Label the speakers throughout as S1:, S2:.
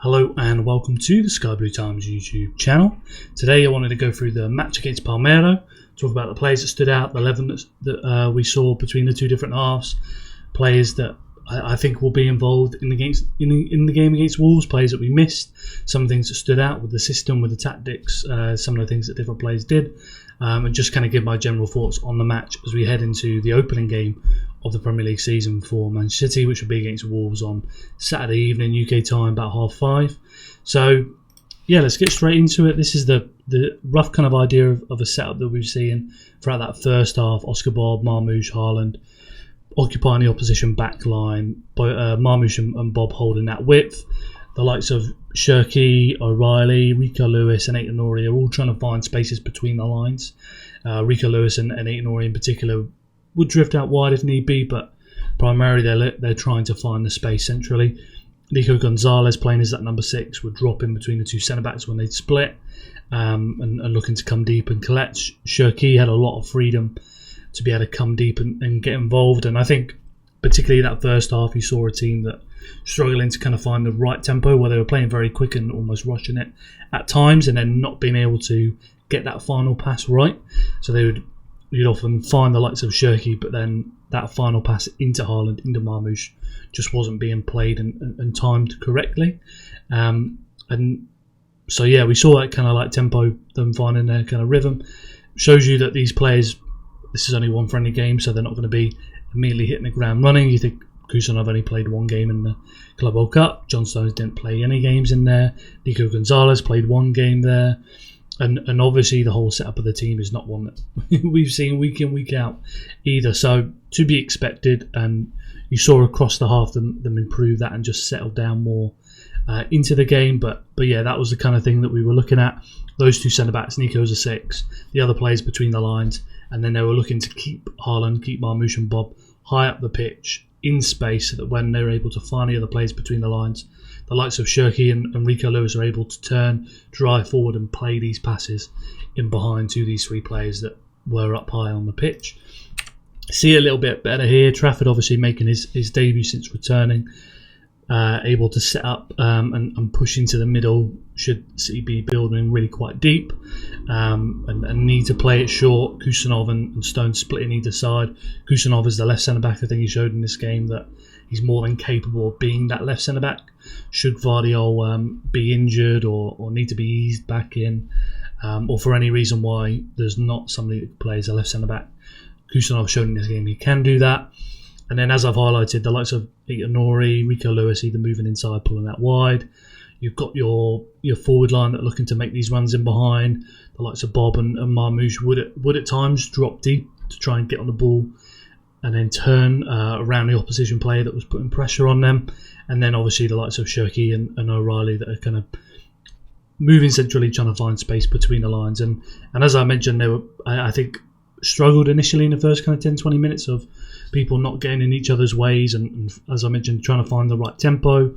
S1: Hello and welcome to the Sky Blue Times YouTube channel. Today I wanted to go through the match against Palermo, talk about the players that stood out, the 11 that we saw between the two different halves, players that I think will be involved in the game against Wolves, players that we missed, some things that stood out with the system, with the tactics, some of the things that different players did, and just kind of give my general thoughts on the match as we head into the opening game of the Premier League season for Manchester City, which will be against Wolves on Saturday evening UK time, about 5:30. So yeah, let's get straight into it. This is the rough kind of idea of a setup that we've seen throughout that first half. Oscar Bob, Marmoush, Haaland occupying the opposition back line, Marmoush and Bob holding that width. The likes of Shirky, O'Reilly, Rico Lewis and Aït-Nouri are all trying to find spaces between the lines. Rico Lewis and Aït-Nouri in particular would drift out wide if need be, but primarily they're trying to find the space centrally. Nico Gonzalez, playing as that number 6, would drop in between the two centre-backs when they'd split, and looking to come deep and collect. Shirky had a lot of freedom to be able to come deep and get involved, and I think particularly that first half you saw a team that struggling to kind of find the right tempo, where they were playing very quick and almost rushing it at times, and then not being able to get that final pass right. So you'd often find the likes of Shirky, but then that final pass into Haaland, into Marmoush, just wasn't being played and timed correctly. And so yeah, we saw that kind of like tempo, them finding their kind of rhythm. Shows you that these players, this is only one friendly game, so they're not going to be immediately hitting the ground running. You think Kusanov only played one game in the Club World Cup. John Stones didn't play any games in there. Nico Gonzalez played one game there. And obviously the whole setup of the team is not one that we've seen week in, week out either. So to be expected, and you saw across the half them improve that and just settle down more into the game. But yeah, that was the kind of thing that we were looking at. Those two centre-backs, Nico's a 6, the other players between the lines, and then they were looking to keep Haaland, keep Marmoush and Bob high up the pitch in space, so that when they're able to find the other players between the lines, the likes of Shirky and Rico Lewis are able to turn, drive forward and play these passes in behind to these three players that were up high on the pitch. See a little bit better here. Trafford obviously making his debut since returning, able to set up and push into the middle should City be building really quite deep, and need to play it short. Kusanov and Stones splitting either side. Kusanov is the left centre-back. I think he showed in this game that he's more than capable of being that left centre-back. Should Vardiol be injured or need to be eased back in, or for any reason why there's not somebody that plays a left centre-back, Kusanov showed in this game he can do that. And then, as I've highlighted, the likes of Aït-Nouri, Rico Lewis either moving inside, pulling out wide. You've got your forward line that are looking to make these runs in behind. The likes of Bob and Marmoush would at times drop deep to try and get on the ball and then turn around the opposition player that was putting pressure on them. And then obviously the likes of Shirky and O'Reilly that are kind of moving centrally, trying to find space between the lines. And as I mentioned, they were, I think, struggled initially in the first kind of 10-20 minutes of people not getting in each other's ways, and as I mentioned, trying to find the right tempo,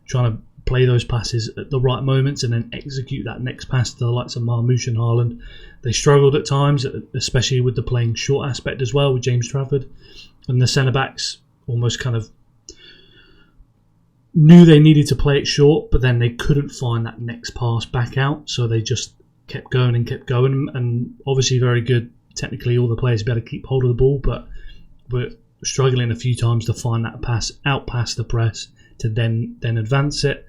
S1: trying to play those passes at the right moments and then execute that next pass to the likes of Marmoush and Haaland. They struggled at times, especially with the playing short aspect as well with James Trafford, and the centre-backs almost kind of knew they needed to play it short, but then they couldn't find that next pass back out, so they just kept going, and obviously very good technically, all the players be able to keep hold of the ball, but we're struggling a few times to find that pass out past the press to then advance it.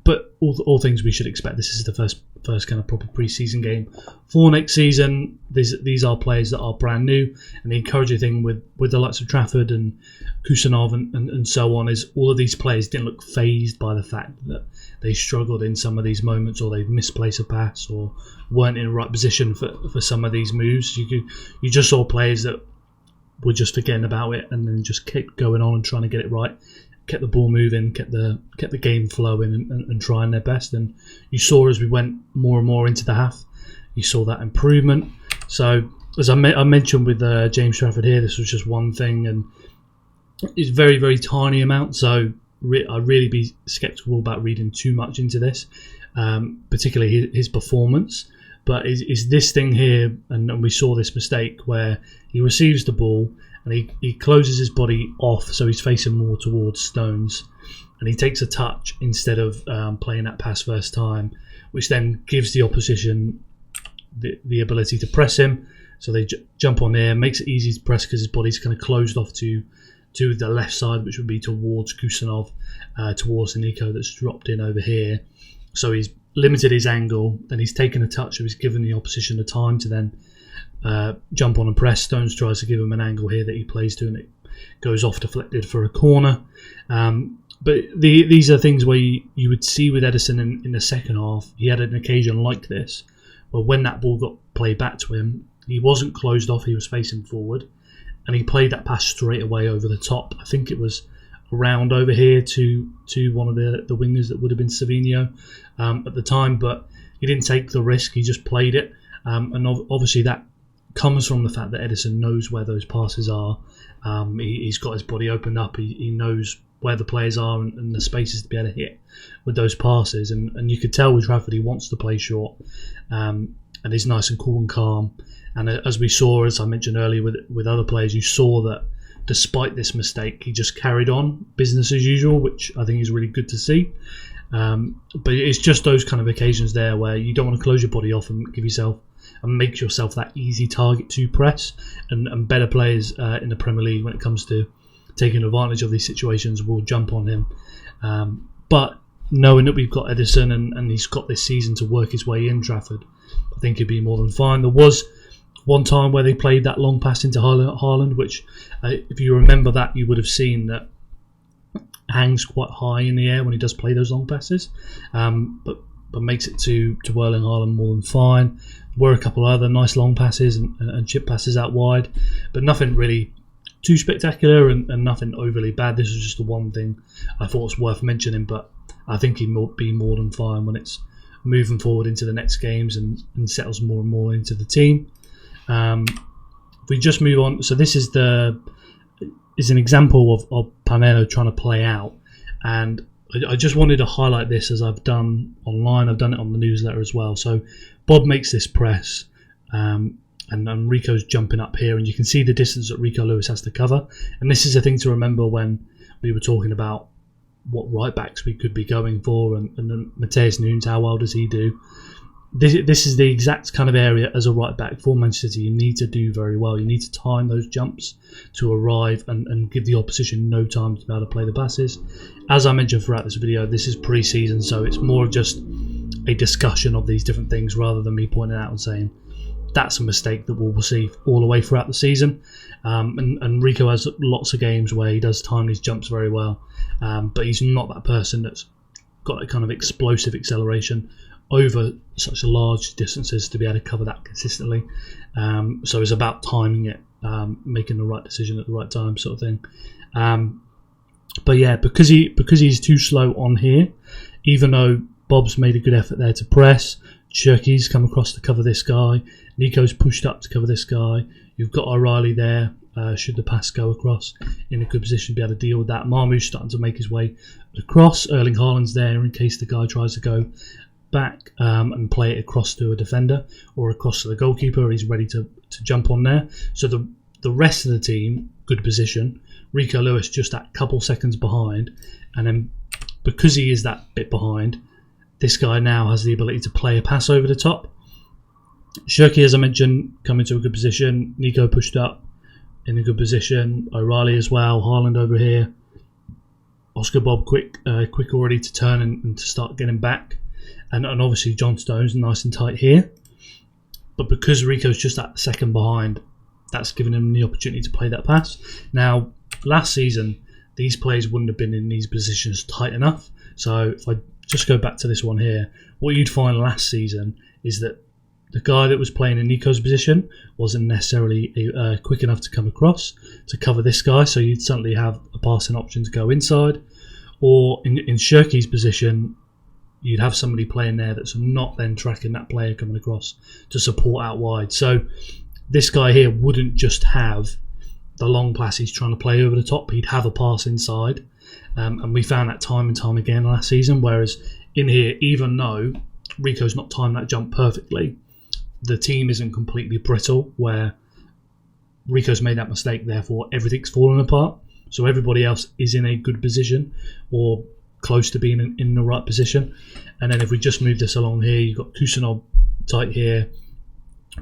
S1: But all things we should expect. This is the first kind of proper pre-season game for next season. These are players that are brand new, and the encouraging thing with the likes of Trafford and Kusanov and so on is all of these players didn't look phased by the fact that they struggled in some of these moments, or they've misplaced a pass, or weren't in the right position for some of these moves. You just saw players that were just forgetting about it and then just kept going on and trying to get it right. Kept the ball moving, kept the game flowing and trying their best. And you saw as we went more and more into the half, you saw that improvement. So as I mentioned with James Trafford here, this was just one thing, and it's very, very tiny amount. So I'd really be sceptical about reading too much into this, particularly his performance. But is this thing here, and we saw this mistake where he receives the ball and he closes his body off so he's facing more towards Stones, and he takes a touch instead of playing that pass first time, which then gives the opposition the ability to press him. So they jump on there, makes it easy to press because his body's kind of closed off to the left side, which would be towards Kusanov, towards Nico that's dropped in over here. So he's limited his angle, then he's taken a touch, so he's given the opposition the time to then jump on and press. Stones tries to give him an angle here that he plays to, and it goes off deflected for a corner. But these are things where you would see with Edison in the second half. He had an occasion like this, but when that ball got played back to him, he wasn't closed off, he was facing forward, and he played that pass straight away over the top. I think it was around over here to one of the wingers that would have been Savinho at the time, but he didn't take the risk, he just played it. And obviously that comes from the fact that Edison knows where those passes are. He's got his body opened up, he knows where the players are and the spaces to be able to hit with those passes, and you could tell with Trafford he wants to play short, and he's nice and cool and calm. And as we saw, as I mentioned earlier with other players, you saw that despite this mistake, he just carried on business as usual, which I think is really good to see. But it's just those kind of occasions there where you don't want to close your body off and give yourself and make yourself that easy target to press. And better players in the Premier League, when it comes to taking advantage of these situations, will jump on him. But knowing that we've got Edison and he's got this season to work his way in Trafford, I think he'd be more than fine. There was one time where they played that long pass into Haaland, which, if you remember that, you would have seen that hangs quite high in the air when he does play those long passes, but makes it to Erling Haaland more than fine. There were a couple of other nice long passes and chip passes out wide, but nothing really too spectacular and nothing overly bad. This was just the one thing I thought was worth mentioning, but I think he will be more than fine when it's moving forward into the next games and settles more and more into the team. If we just move on, so this is an example of Palermo trying to play out, and I just wanted to highlight this as I've done online. I've done it on the newsletter as well. So Bob makes this press, and Rico's jumping up here, and you can see the distance that Rico Lewis has to cover. And this is a thing to remember when we were talking about what right backs we could be going for, and then Matheus Nunes, how well does he do? This is the exact kind of area as a right back for Manchester City you need to do very well. You need to time those jumps to arrive and give the opposition no time to be able to play the passes. As I mentioned throughout this video, this is pre-season, so it's more of just a discussion of these different things rather than me pointing out and saying that's a mistake that we'll see all the way throughout the season. And Rico has lots of games where he does time these jumps very well, but he's not that person that's got a kind of explosive acceleration over such large distances to be able to cover that consistently. So it's about timing it, making the right decision at the right time, sort of thing. But yeah, because he's too slow on here, even though Bob's made a good effort there to press, Cherki's come across to cover this guy, Nico's pushed up to cover this guy, you've got O'Reilly there, should the pass go across, in a good position to be able to deal with that. Marmou's starting to make his way across, Erling Haaland's there in case the guy tries to go back and play it across to a defender or across to the goalkeeper. He's ready to jump on there. So the rest of the team, good position. Rico Lewis just that couple seconds behind, and then because he is that bit behind, this guy now has the ability to play a pass over the top. Cherki, as I mentioned, coming to a good position. Nico pushed up in a good position. O'Reilly as well. Haaland over here. Oscar Bob quick already to turn and to start getting back. And obviously John Stones nice and tight here. But because Rico's just that second behind, that's given him the opportunity to play that pass. Now, last season, these players wouldn't have been in these positions tight enough. So if I just go back to this one here, what you'd find last season is that the guy that was playing in Nico's position wasn't necessarily quick enough to come across to cover this guy. So you'd suddenly have a passing option to go inside. Or in Cherki's position, you'd have somebody playing there that's not then tracking that player coming across to support out wide. So this guy here wouldn't just have the long pass he's trying to play over the top. He'd have a pass inside. And we found that time and time again last season. Whereas in here, even though Rico's not timed that jump perfectly, the team isn't completely brittle where Rico's made that mistake, therefore everything's fallen apart. So everybody else is in a good position or close to being in the right position. And then if we just move this along here, you've got Kusanov tight here.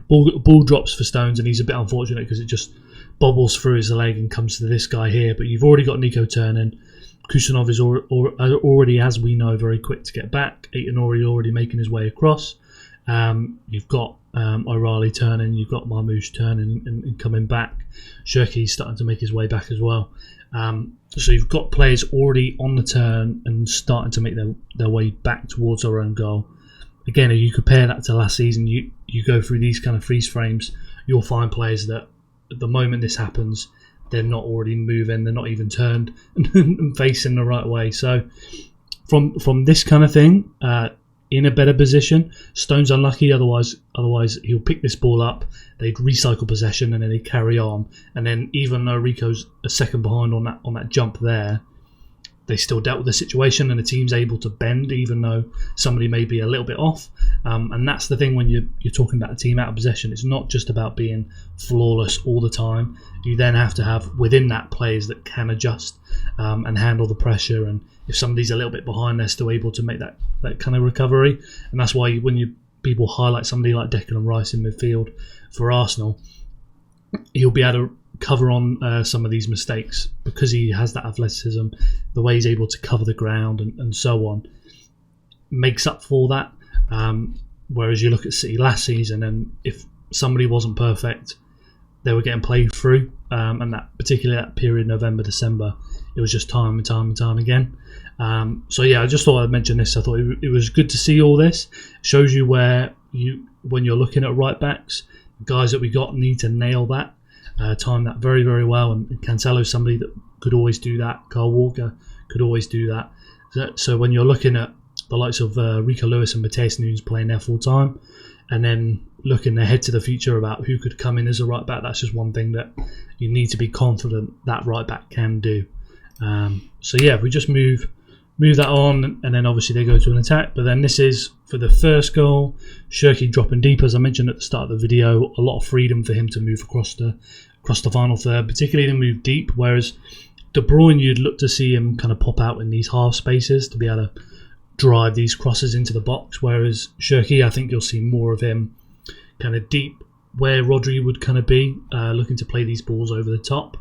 S1: Ball drops for Stones, and he's a bit unfortunate because it just bobbles through his leg and comes to this guy here. But you've already got Nico turning. Kusanov is already, as we know, very quick to get back. Aitonori already making his way across. You've got O'Reilly turning, you've got Marmoush turning and coming back. Shirky's starting to make his way back as well. So you've got players already on the turn and starting to make their way back towards their own goal. Again, if you compare that to last season, you go through these kind of freeze frames, you'll find players that at the moment this happens, they're not already moving, they're not even turned and facing the right way. So from this kind of thing, in a better position, Stone's unlucky, otherwise he'll pick this ball up, they'd recycle possession and then they'd carry on. And then even though Rico's a second behind on that jump there, they still dealt with the situation and the team's able to bend even though somebody may be a little bit off. And that's the thing when you're talking about a team out of possession. It's not just about being flawless all the time. You then have to have within that players that can adjust and handle the pressure. And if somebody's a little bit behind, they're still able to make that kind of recovery. And that's why when people highlight somebody like Declan Rice in midfield for Arsenal, he'll be able to cover on some of these mistakes because he has that athleticism, the way he's able to cover the ground and so on makes up for that. Whereas you look at City last season, and if somebody wasn't perfect, they were getting played through. And particularly that period, November, December, it was just time and time again. So yeah, I just thought I'd mention this. I thought it was good to see all this. It shows you when you're looking at right backs, the guys that we got need to nail that. Time that very, very well, and Cancelo's somebody that could always do that. Carl Walker could always do that. So when you're looking at the likes of Rico Lewis and Mateus Nunes playing there full time, and then looking ahead to the future about who could come in as a right back, that's just one thing that you need to be confident that right back can do. So yeah, if we just move that on, and then obviously they go to an attack. But then this is for the first goal, Shirky dropping deep, as I mentioned at the start of the video. A lot of freedom for him to move across the final third, particularly to move deep. Whereas De Bruyne, you'd look to see him kind of pop out in these half spaces to be able to drive these crosses into the box. Whereas Shirky, I think you'll see more of him kind of deep where Rodri would kind of be, looking to play these balls over the top,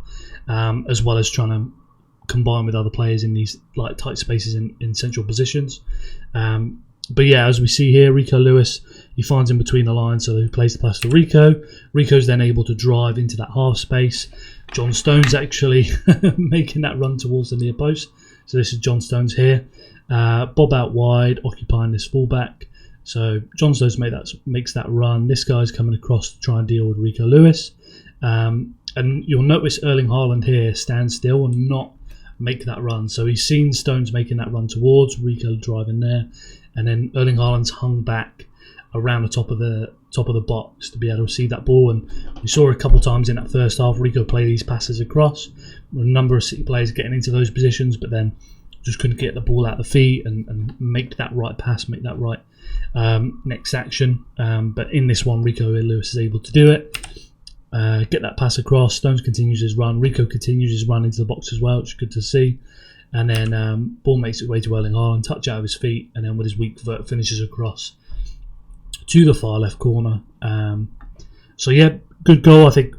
S1: as well as trying to combine with other players in these like tight spaces in central positions. But yeah, as we see here, Rico Lewis, he finds in between the lines, so he plays the pass to Rico. Rico's then able to drive into that half space. John Stones actually making that run towards the near post. So this is John Stones here. Bob out wide, occupying this fullback. So John Stones makes that run. This guy's coming across to try and deal with Rico Lewis. And you'll notice Erling Haaland here stand still and not make that run. So he's seen Stones making that run towards Rico driving there. And then Erling Haaland's hung back around the top of the box to be able to receive that ball. And we saw a couple of times in that first half, Rico play these passes across. A number of City players getting into those positions, but then just couldn't get the ball out of the feet and make that right pass, make that right next action. But in this one, Rico Lewis is able to do it. Get that pass across. Stones continues his run. Rico continues his run into the box as well, which is good to see. And then ball makes its way to Erling Haaland, touch out of his feet, and then with his weak foot finishes across to the far left corner. So yeah, good goal. I think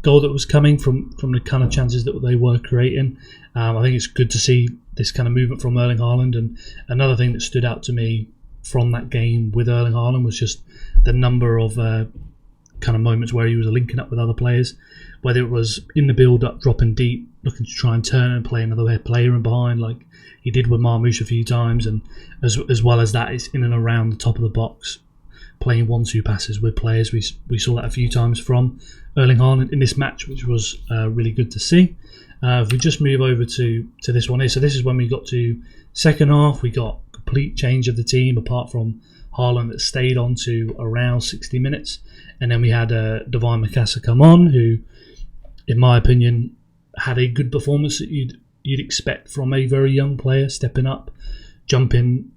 S1: goal that was coming from the kind of chances that they were creating. I think it's good to see this kind of movement from Erling Haaland. And another thing that stood out to me from that game with Erling Haaland was just the number of kind of moments where he was linking up with other players, whether it was in the build-up, dropping deep, looking to try and turn and play another player in behind, like he did with Marmoush a few times, and as well as that, it's in and around the top of the box, playing 1-2 passes with players. We saw that a few times from Erling Haaland in this match, which was really good to see. If we just move over to this one here, so this is when we got to second half. We got complete change of the team, apart from Haaland that stayed on to around 60 minutes. And then we had Divine Mikasa come on, who, in my opinion, had a good performance that you'd expect from a very young player, stepping up, jumping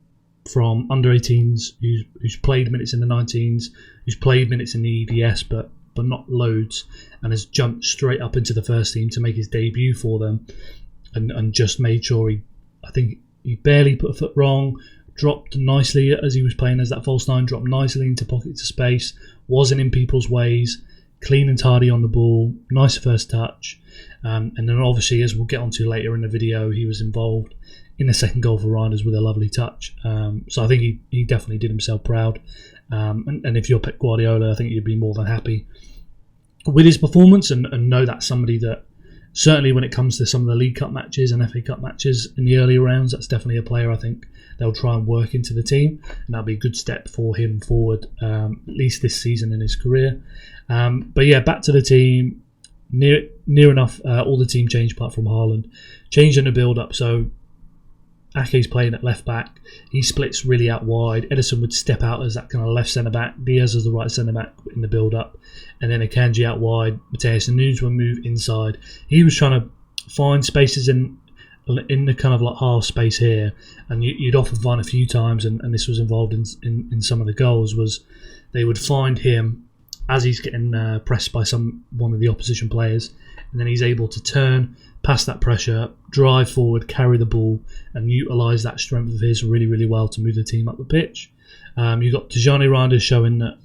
S1: from under 18s, who's played minutes in the 19s, who's played minutes in the EDS, but but not loads, and has jumped straight up into the first team to make his debut for them, and just made sure I think he barely put a foot wrong, dropped nicely as he was playing as that false nine, dropped nicely into pockets of space, wasn't in people's ways, clean and tidy on the ball, nice first touch, and then obviously, as we'll get onto later in the video, he was involved in the second goal for Rangers with a lovely touch. So I think he definitely did himself proud, and if you're Pep Guardiola, I think you'd be more than happy with his performance, and know that's somebody that, certainly when it comes to some of the League Cup matches and FA Cup matches in the earlier rounds, that's definitely a player I think they'll try and work into the team, and that'll be a good step for him forward, at least this season in his career. But yeah, back to the team. Near enough, all the team changed apart from Haaland. Changed in the build-up, so Ake's playing at left back. He splits really out wide. Ederson would step out as that kind of left centre back. Diaz as the right centre back in the build up, and then Akanji out wide. Mateus and Nunes would move inside. He was trying to find spaces in the kind of like half space here, and you'd often find a few times, and this was involved in some of the goals, was they would find him as he's getting pressed by one of the opposition players, and then he's able to turn past that pressure, drive forward, carry the ball, and utilise that strength of his really, really well to move the team up the pitch. You've got Tijani Reinders showing that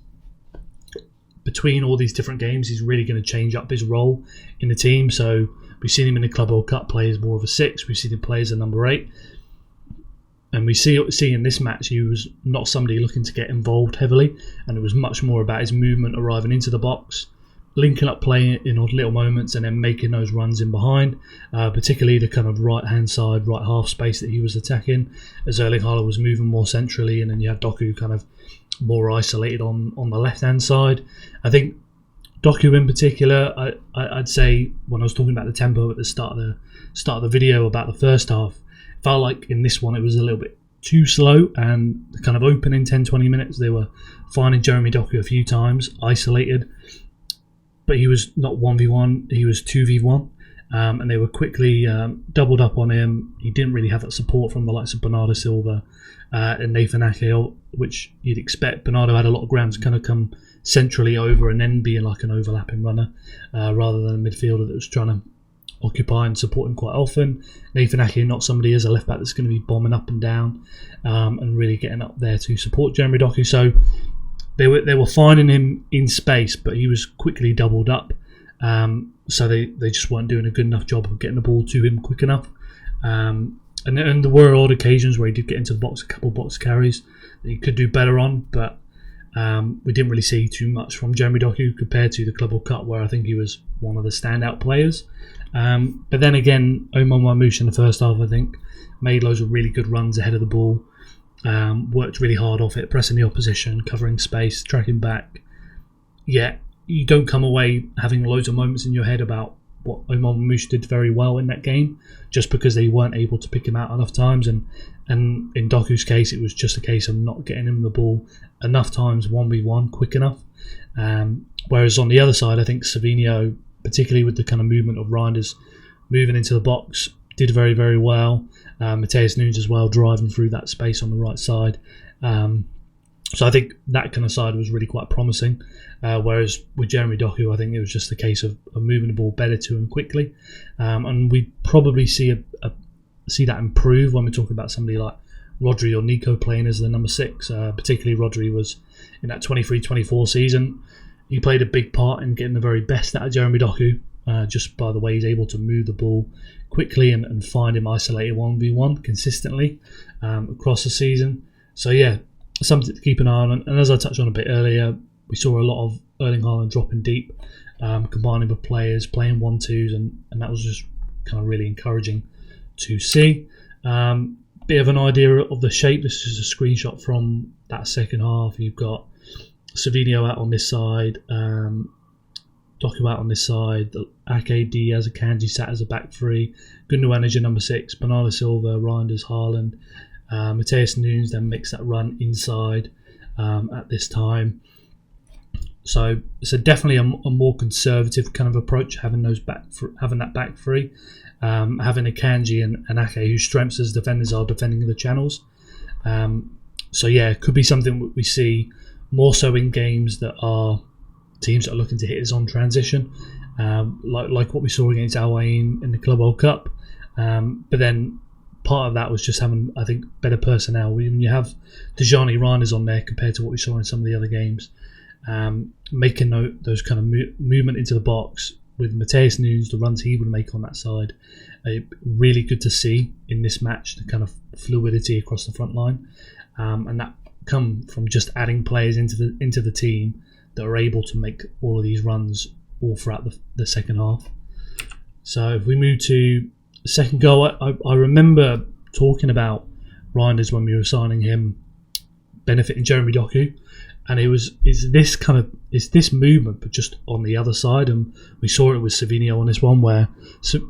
S1: between all these different games, he's really going to change up his role in the team. So we've seen him in the Club World Cup play as more of a 6. We've seen him play as a number 8. And we see in this match, he was not somebody looking to get involved heavily, and it was much more about his movement, arriving into the box, linking up play in odd little moments, and then making those runs in behind, particularly the kind of right-hand side, right half space that he was attacking, as Erling Haaland was moving more centrally, and then you had Doku kind of more isolated on the left-hand side. I think Doku in particular, I'd say when I was talking about the tempo at the start of the video about the first half, felt like in this one it was a little bit too slow, and the kind of opening 10-20 minutes they were finding Jeremy Doku a few times isolated, but he was not 1v1, he was 2v1, and they were quickly doubled up on him. He didn't really have that support from the likes of Bernardo Silva and Nathan Ake, which you'd expect. Bernardo had a lot of ground to kind of come centrally over and then being like an overlapping runner, rather than a midfielder that was trying to occupy and support him quite often. Nathan Ake, not somebody as a left back that's going to be bombing up and down, and really getting up there to support Jeremy Doku. So they were finding him in space, but he was quickly doubled up. So they just weren't doing a good enough job of getting the ball to him quick enough. And there were odd occasions where he did get into the box, a couple of box carries that he could do better on, but we didn't really see too much from Jeremy Doku compared to the Club World Cup, where I think he was one of the standout players. But then again, Omar Marmoush in the first half, I think, made loads of really good runs ahead of the ball, worked really hard off it, pressing the opposition, covering space, tracking back. Yeah, you don't come away having loads of moments in your head about what Omar Marmoush did very well in that game, just because they weren't able to pick him out enough times. And in Doku's case, it was just a case of not getting him the ball enough times 1v1 quick enough. Whereas on the other side, I think Savinho, particularly with the kind of movement of Reinders moving into the box, did very, very well. Mateus Nunes as well, driving through that space on the right side. So I think that kind of side was really quite promising. Whereas with Jeremy Doku, I think it was just a case of moving the ball better to him quickly. And we probably see that improve when we're talking about somebody like Rodri or Nico playing as the number 6. Particularly Rodri was in that 23-24 season. He played a big part in getting the very best out of Jeremy Doku, just by the way he's able to move the ball quickly and find him isolated 1v1 consistently across the season. So yeah, something to keep an eye on. And as I touched on a bit earlier, we saw a lot of Erling Haaland dropping deep, combining with players, playing 1-2s, and that was just kind of really encouraging to see. Bit of an idea of the shape. This is a screenshot from that second half. You've got Savinho out on this side, Doku out on this side, Ake, Diaz, Akanji sat as a back 3, Gundogan as your number 6, Bernardo Silva, Reinders, Haaland, Mateus Nunes then makes that run inside at this time. So it's definitely a more conservative kind of approach, having that back 3, having Akanji and Ake, whose strengths as defenders are defending the channels. So yeah, it could be something that we see more so in games that are teams that are looking to hit us on transition, like what we saw against Al Ain in the Club World Cup. But then part of that was just having, I think, better personnel. When you have Tijani Reinders on there compared to what we saw in some of the other games, making those kind of movement into the box with Matheus Nunes, the runs he would make on that side, really good to see in this match, the kind of fluidity across the front line, and that come from just adding players into the team that are able to make all of these runs all throughout the second half. So if we move to the second goal, I remember talking about Reinders when we were signing him benefiting Jeremy Doku, and it's this movement but just on the other side, and we saw it with Savinho on this one where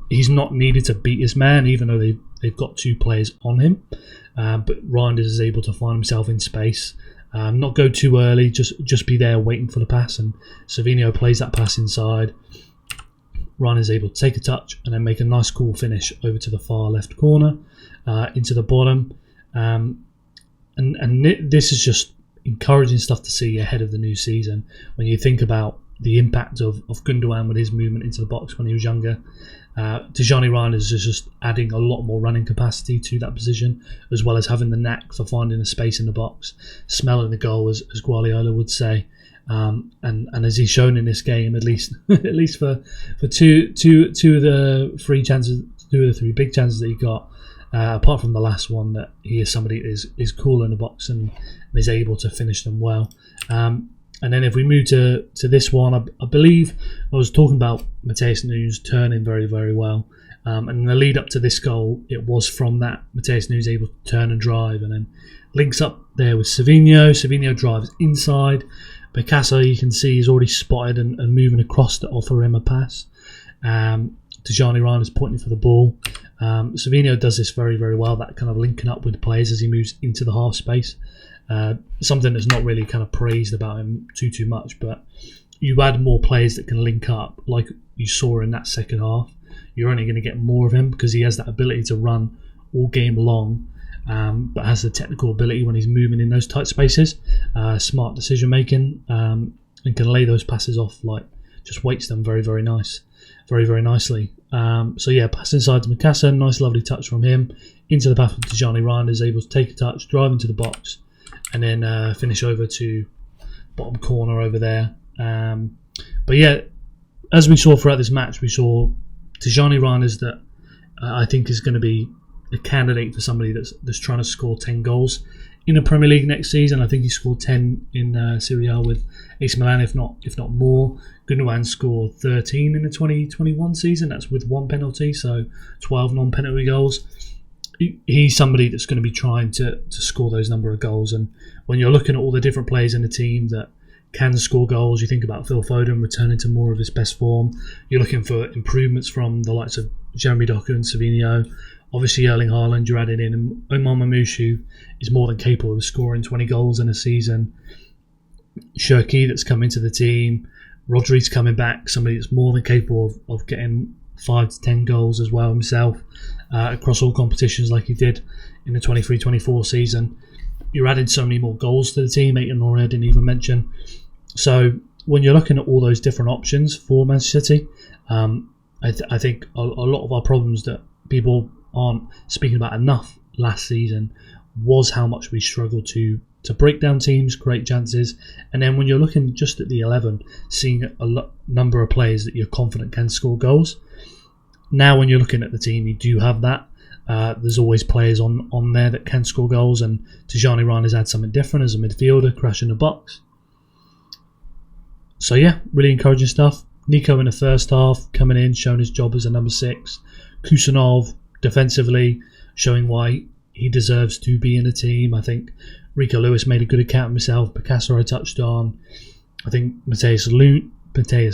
S1: he's not needed to beat his man even though they've got two players on him, but Reinders is able to find himself in space, not go too early, just be there waiting for the pass, and Savinho plays that pass inside. Reinders is able to take a touch and then make a nice cool finish over to the far left corner, into the bottom, and this is just encouraging stuff to see ahead of the new season. When you think about the impact of Gundogan with his movement into the box when he was younger, Tijani Reinders is just adding a lot more running capacity to that position, as well as having the knack for finding a space in the box, smelling the goal, as Guardiola would say. And as he's shown in this game, at least for two of the three big chances that he got, apart from the last one, that he is somebody that is cool in the box and is able to finish them well. And then if we move to this one, I believe I was talking about Matheus Nunes turning very, very well. And in the lead up to this goal, it was from that Matheus Nunes able to turn and drive, and then links up there with Savinho. Savinho drives inside. Picasso, you can see, he's already spotted and moving across to offer him a pass. Tijani Reinders pointing for the ball. Savinho does this very, very well, that kind of linking up with players as he moves into the half space. Something that's not really kind of praised about him too much, but you add more players that can link up, like you saw in that second half, you're only going to get more of him because he has that ability to run all game long, but has the technical ability when he's moving in those tight spaces, smart decision making, and can lay those passes off, like just weights them very, very nicely. So yeah, pass inside to Mikasa, nice lovely touch from him into the path of Tijani Reinders, able to take a touch, drive into the box, and then finish over to bottom corner over there. But yeah, as we saw throughout this match, we saw Tijani Reinders that I think is going to be a candidate for somebody that's trying to score 10 goals in the Premier League next season. I think he scored 10 in Serie A with AC Milan, if not more. Gundogan scored 13 in the 2021 season. That's with one penalty, so 12 non-penalty goals. He's somebody that's going to be trying to score those number of goals. And when you're looking at all the different players in the team that can score goals, you think about Phil Foden returning to more of his best form. You're looking for improvements from the likes of Jeremy Doku and Savinho. Obviously, Erling Haaland, you're adding in, and Omar Mamouche, who is more than capable of scoring 20 goals in a season. Shirky, that's come into the team. Rodri's coming back, somebody that's more than capable of getting 5 to 10 goals as well himself, across all competitions like he did in the 23-24 season. You're adding so many more goals to the team, Aiton I didn't even mention. So when you're looking at all those different options for Manchester City, I think a lot of our problems that people aren't speaking about enough last season was how much we struggled to break down teams, create chances, and then when you're looking just at the 11, seeing a number of players that you're confident can score goals. Now when you're looking at the team, you do have that. There's always players on there that can score goals, and Tijani Reinders had something different as a midfielder, crashing the box. So yeah, really encouraging stuff. Nico in the first half, coming in, showing his job as a number 6. Kusanov defensively, showing why he deserves to be in the team. I think Rico Lewis made a good account of himself. Picasso I touched on. I think Matheus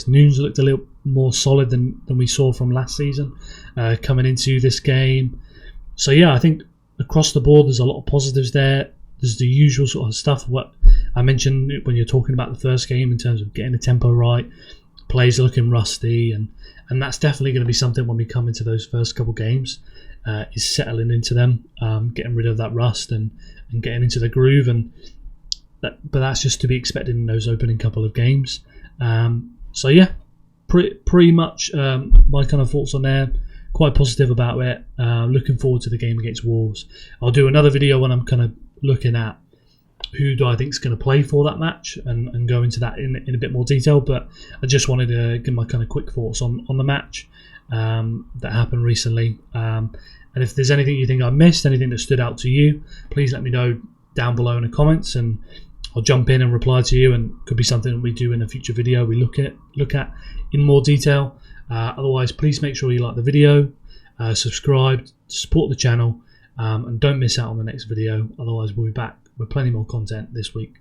S1: Nunes looked a little more solid than we saw from last season, coming into this game. So yeah, I think across the board there's a lot of positives there. There's the usual sort of stuff, what I mentioned when you're talking about the first game in terms of getting the tempo right. Players are looking rusty, and that's definitely going to be something when we come into those first couple games, is settling into them, getting rid of that rust and getting into the groove. But that's just to be expected in those opening couple of games. So yeah, pretty much my kind of thoughts on there. Quite positive about it. Looking forward to the game against Wolves. I'll do another video when I'm kind of looking at who do I think is going to play for that match and go into that in a bit more detail. But I just wanted to give my kind of quick thoughts on the match that happened recently. And if there's anything you think I missed, anything that stood out to you, please let me know down below in the comments, and I'll jump in and reply to you. And could be something that we do in a future video we look at in more detail. Otherwise, please make sure you like the video, subscribe, support the channel, and don't miss out on the next video. Otherwise, we'll be back with plenty more content this week.